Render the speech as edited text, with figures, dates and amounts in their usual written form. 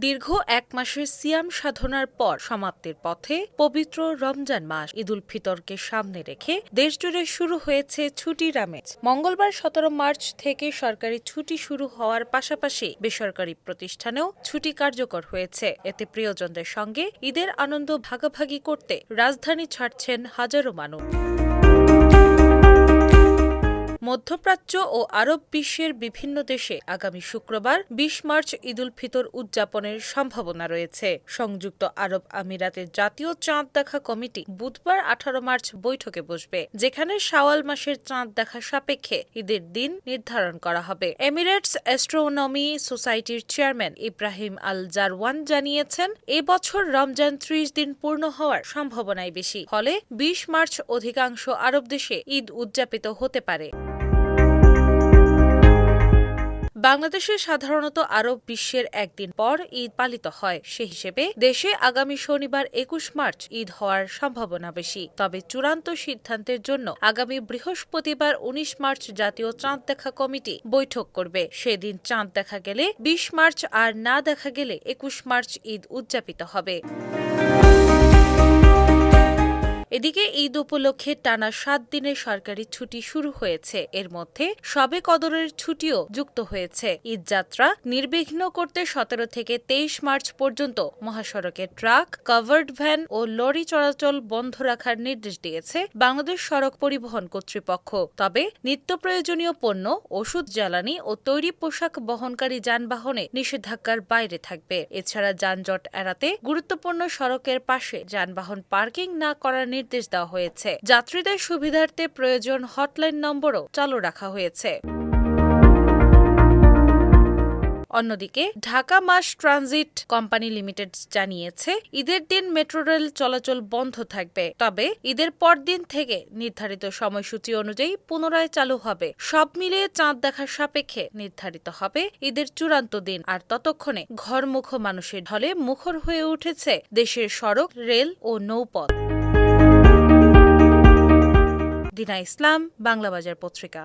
দীর্ঘ এক মাসের সিয়াম সাধনার পর সমাপ্তির পথে পবিত্র রমজান মাস ঈদ উল ফিতরকে সামনে রেখে দেশজুড়ে শুরু হয়েছে ছুটির আমেজ। মঙ্গলবার ১৭ মার্চ থেকে সরকারি ছুটি শুরু হওয়ার পাশাপাশি বেসরকারি প্রতিষ্ঠানেও ছুটি কার্যকর হয়েছে। এতে প্রিয়জনদের সঙ্গে ঈদের আনন্দ ভাগাভাগি করতে রাজধানী ছাড়ছেন হাজারো মানুষ। মধ্যপ্রাচ্য ও আরব বিশ্বের বিভিন্ন দেশে আগামী শুক্রবার ২০ মার্চ ঈদ উল ফিতর উদযাপনের সম্ভাবনা রয়েছে। সংযুক্ত আরব আমিরাতের জাতীয় চাঁদ দেখা কমিটি বুধবার ১৮ মার্চ বৈঠকে বসবে, যেখানে শাওয়াল মাসের চাঁদ দেখা সাপেক্ষে ঈদের দিন নির্ধারণ করা হবে। এমিরেটস অ্যাস্ট্রোনমি সোসাইটির চেয়ারম্যান ইব্রাহিম আল জারওয়ান জানিয়েছেন, এবছর রমজান ৩০ দিন পূর্ণ হওয়ার সম্ভাবনাই বেশি, ফলে ২০ মার্চ অধিকাংশ আরব দেশে ঈদ উদযাপিত হতে পারে। বাংলাদেশে সাধারণত আরব বিশ্বের একদিন পর ঈদ পালিত হয়। সে হিসেবে দেশে আগামী শনিবার ২১ মার্চ ঈদ হওয়ার সম্ভাবনা বেশি। তবে চূড়ান্ত সিদ্ধান্তের জন্য আগামী বৃহস্পতিবার ১৯ মার্চ জাতীয় চাঁদ দেখা কমিটি বৈঠক করবে। সেদিন চাঁদ দেখা গেলে ২০ মার্চ, আর না দেখা গেলে ২১ মার্চ ঈদ উদযাপিত হবে। এদিকে ঈদ উপলক্ষে টানা ৭ দিনের সরকারি ছুটি শুরু হয়েছে। এর মধ্যে শবে কদরের ছুটিও যুক্ত হয়েছে। ঈদ যাত্রা নির্বিঘ্ন করতে ১৭ থেকে ২৩ মার্চ পর্যন্ত মহাসড়কে ট্রাক, কাভার্ড ভ্যান ও লরি চলাচল বন্ধ রাখার নির্দেশ দিয়েছে বাংলাদেশ সড়ক পরিবহন কর্তৃপক্ষ। তবে নিত্য প্রয়োজনীয় পণ্য, ওষুধ, জ্বালানি ও তৈরি পোশাক বহনকারী যানবাহনে নিষেধাজ্ঞার বাইরে থাকবে। এছাড়া যানজট এড়াতে গুরুত্বপূর্ণ সড়কের পাশে যানবাহন পার্কিং না করার নির্দেশ দেওয়া হয়েছে। যাত্রীদের সুবিধার্থে প্রয়োজন হটলাইন নম্বরও চালু রাখা হয়েছে। অন্যদিকে Dhaka mass transit company limited জানিয়েছে, ঈদের দিন মেট্রো রেল চলাচল বন্ধ থাকবে। তবে ঈদের পরদিন থেকে নির্ধারিত সময়সূচি অনুযায়ী পুনরায় চালু হবে। সব মিলিয়ে চাঁদ দেখার সাপেক্ষে নির্ধারিত হবে ঈদের চূড়ান্ত দিন। আর ততক্ষণে ঘরমুখ মানুষের ঢলে মুখর হয়ে উঠেছে দেশের সড়ক, রেল ও নৌপথ। দিনা ইসলাম, বাংলা বাজার পত্রিকা।